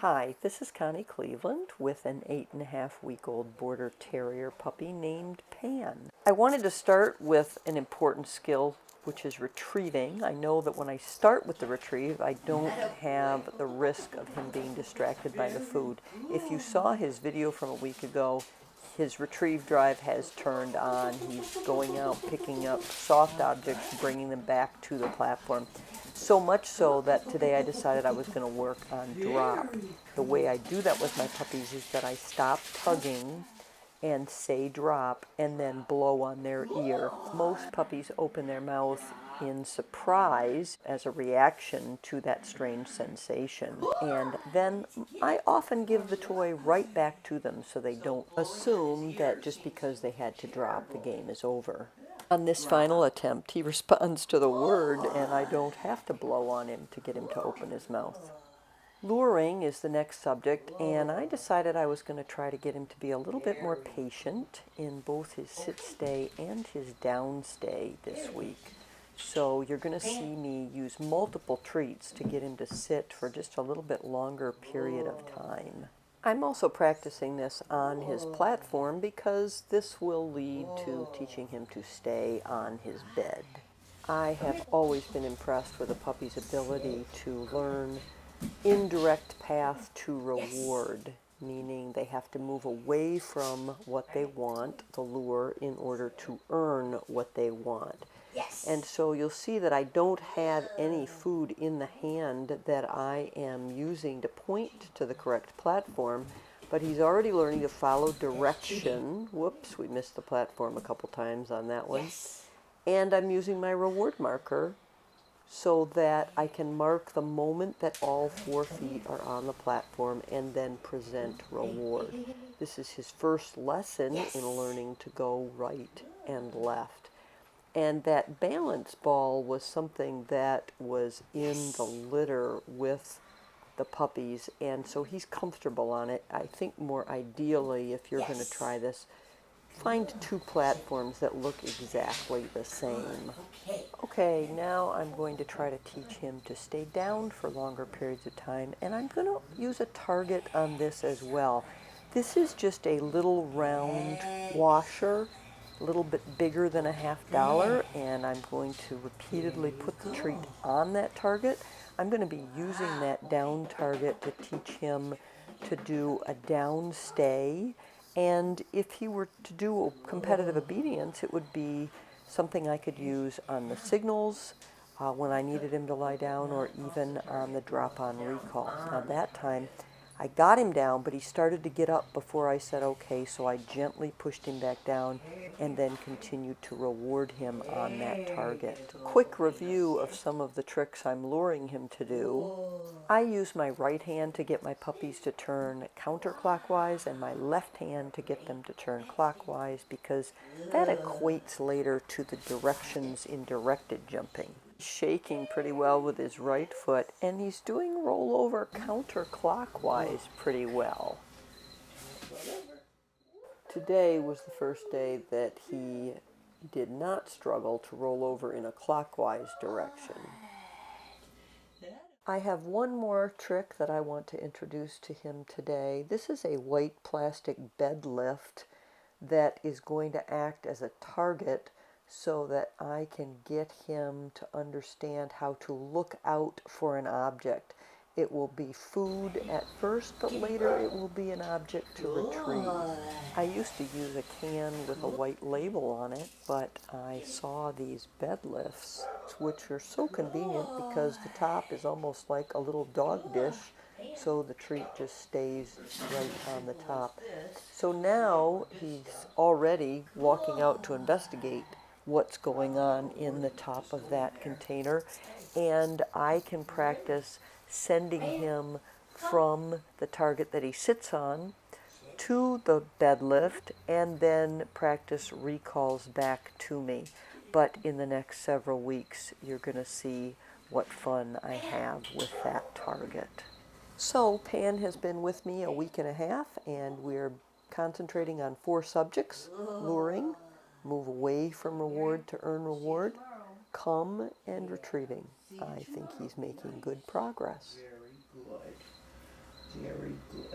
Hi, this is Connie Cleveland with an 8.5-week-old Border Terrier puppy named Pan. I wanted to start with an important skill, which is retrieving. I know that when I start with the retrieve, I don't have the risk of him being distracted by the food. If you saw his video from a week ago, his retrieve drive has turned on. He's going out, picking up soft objects, bringing them back to the platform. So much so that today I decided I was going to work on drop. The way I do that with my puppies is that I stop tugging and say drop and then blow on their ear. Most puppies open their mouth in surprise as a reaction to that strange sensation. And then I often give the toy right back to them so they don't assume that just because they had to drop, the game is over. On this final attempt, he responds to the word, and I don't have to blow on him to get him to open his mouth. Luring is the next subject, and I decided I was going to try to get him to be a little bit more patient in both his sit-stay and his down-stay this week. So you're going to see me use multiple treats to get him to sit for just a little bit longer period of time. I'm also practicing this on his platform because this will lead to teaching him to stay on his bed. I have always been impressed with a puppy's ability to learn indirect path to reward, meaning they have to move away from what they want, the lure, in order to earn what they want. Yes. And so you'll see that I don't have any food in the hand that I am using to point to the correct platform, but he's already learning to follow direction. Whoops, we missed the platform a couple times on that one. Yes. And I'm using my reward marker so that I can mark the moment that all 4 feet are on the platform and then present reward. This is his first lesson in learning to go right and left. And that balance ball was something that was in the litter with the puppies, and so he's comfortable on it. I think more ideally, if you're going to try this, find 2 platforms that look exactly the same. Okay, now I'm going to try to teach him to stay down for longer periods of time, and I'm going to use a target on this as well. This is just a little round washer, a little bit bigger than $50, and I'm going to repeatedly put the treat on that target. I'm going to be using that down target to teach him to do a down stay, and if he were to do a competitive obedience, it would be something I could use on the signals when I needed him to lie down, or even on the drop-on recall. Now that time I got him down, but he started to get up before I said okay, so I gently pushed him back down and then continued to reward him on that target. Quick review of some of the tricks I'm luring him to do. I use my right hand to get my puppies to turn counterclockwise and my left hand to get them to turn clockwise, because that equates later to the directions in directed jumping. Shaking pretty well with his right foot, and he's doing rollover counterclockwise pretty well. Today was the first day that he did not struggle to roll over in a clockwise direction. I have one more trick that I want to introduce to him today. This is a white plastic bed lift that is going to act as a target so that I can get him to understand how to look out for an object. It will be food at first, but later it will be an object to retrieve. I used to use a can with a white label on it, but I saw these bed lifts, which are so convenient because the top is almost like a little dog dish, so the treat just stays right on the top. So now he's already walking out to investigate what's going on in the top of that container, and I can practice sending him from the target that he sits on to the bed lift, and then practice recalls back to me. But in the next several weeks, you're going to see what fun I have with that target. So Pan has been with me a week and a half, and we're concentrating on 4 subjects: luring, move away from reward to earn reward, come, and retrieving. I think he's making good progress. Very good. Very good.